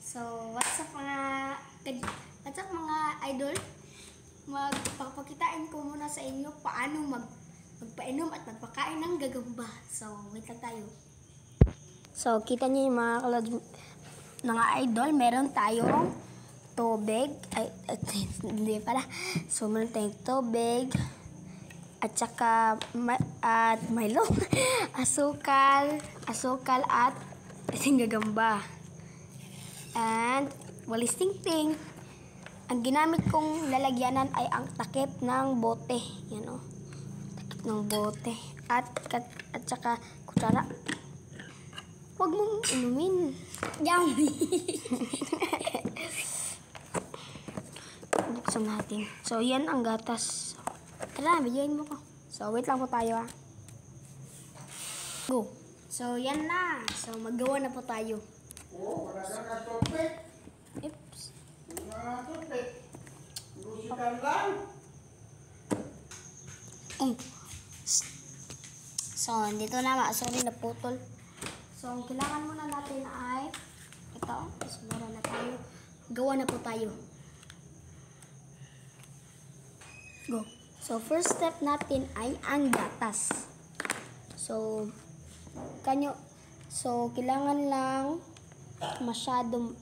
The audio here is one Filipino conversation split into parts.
So, what's up mga idol? Magpapakitain ko muna sa inyo paano magpainom at magpakain ng gagamba. So, wait lang tayo. So, kita niyo yung mga idol, meron tayong tubig. Hindi pala. So, meron tayong tubig at saka at Milo, asukal at ating gagamba. And walis ting-ting. Ang ginamit kong lalagyanan ay ang takip ng bote. Yan o. Takip ng bote. At saka kutsara. Huwag mong inumin. Yummy! Buksan natin. So, yan ang gatas. Tara, bigyan mo ko. So, wait lang po tayo Go. So, yan na. So, maggawa na po tayo. Oh, wala ka ng tubig. Oops. Wala ka ng tubig. Lusikan lang. So, dito na. Sorry, naputol. So, ang kailangan muna natin ay ito. Sumura na tayo. Gawa na po tayo. Go. So, first step natin ay ang gatas. So, kailangan lang masyadong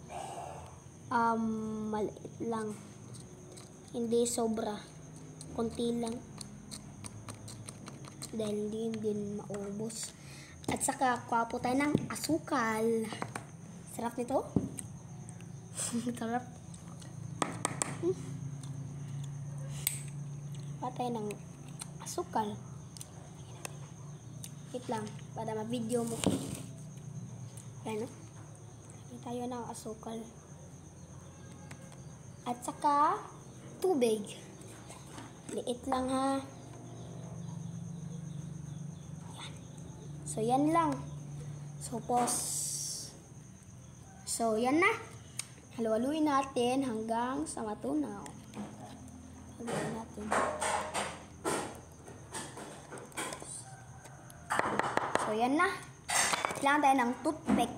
maliit lang. Hindi sobra. Konti lang. Dahil hindi din maubos. At saka, kuha po tayo ng asukal. Sarap nito. Sarap. Kuha tayo ng asukal. Wait lang. Para ma-video mo. Yan o. Tayo ng asukal. At saka, tubig. Liit lang ha. Yan. So, yan lang. So, pause. So, yan na. Halu-haluin natin hanggang sa matunaw. Haluin natin. So, yan na. Kailangan tayo ng toothpick.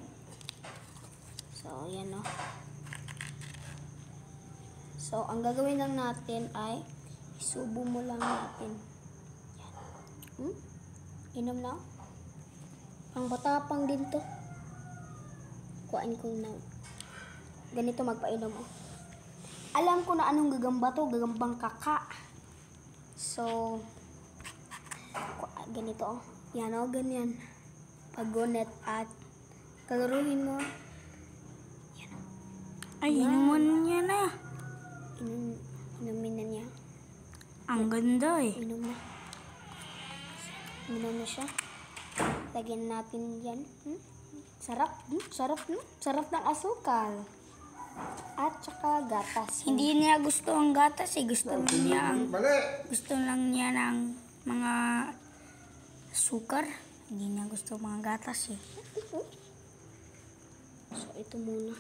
So, yan o. So, ang gagawin lang natin ay isubo mo lang natin. Yan. Inom na. Ang batapang din to. Kuhain ko na. Ganito magpainom o. Alam ko na anong gagamba to. Gagambang kaka. So, ganito o. Yan o, ganyan. Pagunet at kalaruhin mo. Yan o. Ay, inuman niya na. Inumin na niya. Ang ganda eh. Inom na. Inom na siya. Lagyan natin yan. Sarap. Sarap, no? Sarap ng asukal. At saka gatas. Hindi niya gusto ang gatas eh. Gusto lang niya ng mga sukar. Hindi niya gusto mga gatas eh. So, ito muna.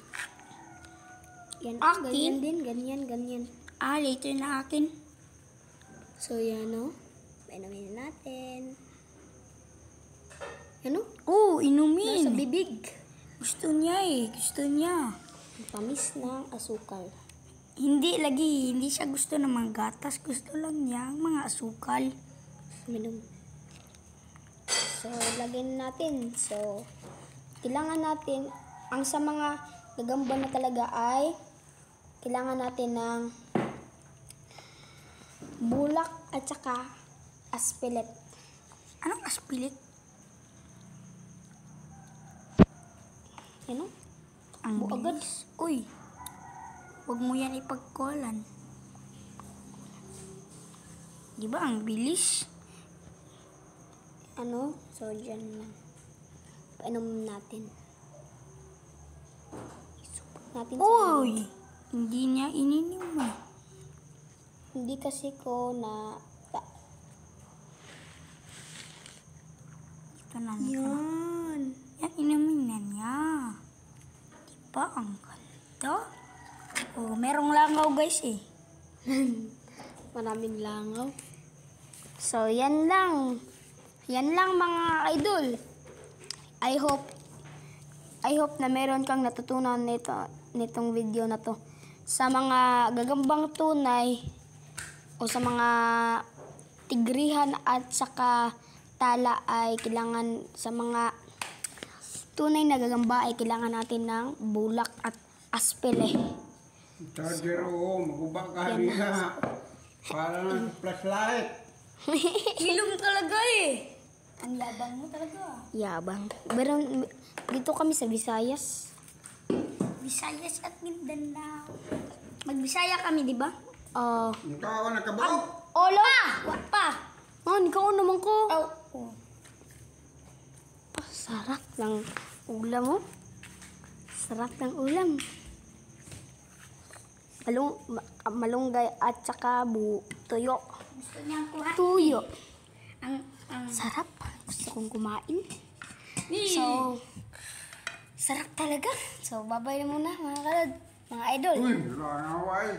Yan. Akin? Ganyan din. Ganyan. Ito na akin. So, yan o. Painumin natin. Yan o. Oh, inumin. Nasa bibig. Gusto niya eh. Gusto niya. Ang tamis ng asukal. Hindi lagi. Hindi siya gusto ng mga gatas. Gusto lang niya ang mga asukal. Minum. So, lagyan natin. So, kailangan natin, ang sa mga gagamba na talaga ay, kailangan natin ng bulak at saka aspilet. Anong aspilit? Yan o. Ang Agad. bilis. Uy. Huwag mo yan ipagkulan. Di ba ang bilis? Ano? So, dyan lang. Painom natin. Isupot natin sa Uy! Hindi niya ininom eh. Hindi kasi ko na... Ito na. Yan. Yan, inumin na niya. Diba ang ganda? Oh, merong langaw guys eh. Maraming langaw. So, yan lang. Yan lang mga idol. I I hope na meron kang natutunan nitong video na to. Sa mga gagambang tunay o sa mga tigrihan at saka tala ay kailangan, sa mga tunay na gagamba ay kailangan natin ng bulak at aspele. Charger, oo. Maguba ka na. Para ng flashlight. Ilong talaga eh. Ang yabang mo talaga. Yabang. Pero dito kami sa Visayas. Visayas at Mindanao. Magbisaya kami, di ba? Ikaw ako nakabaw. Olo! What pa? Ikaw naman ko. Oh. Sarap ng ulam mo. Sarap ng ulam. Malunggay at saka tuyo. Gusto niyang kuhain. Tuyo. Ang Sarap. Gusto kong kumain. Eh. So, sarap talaga. So, babay na muna mga kalad, mga idol. Uy, wala na ako ay.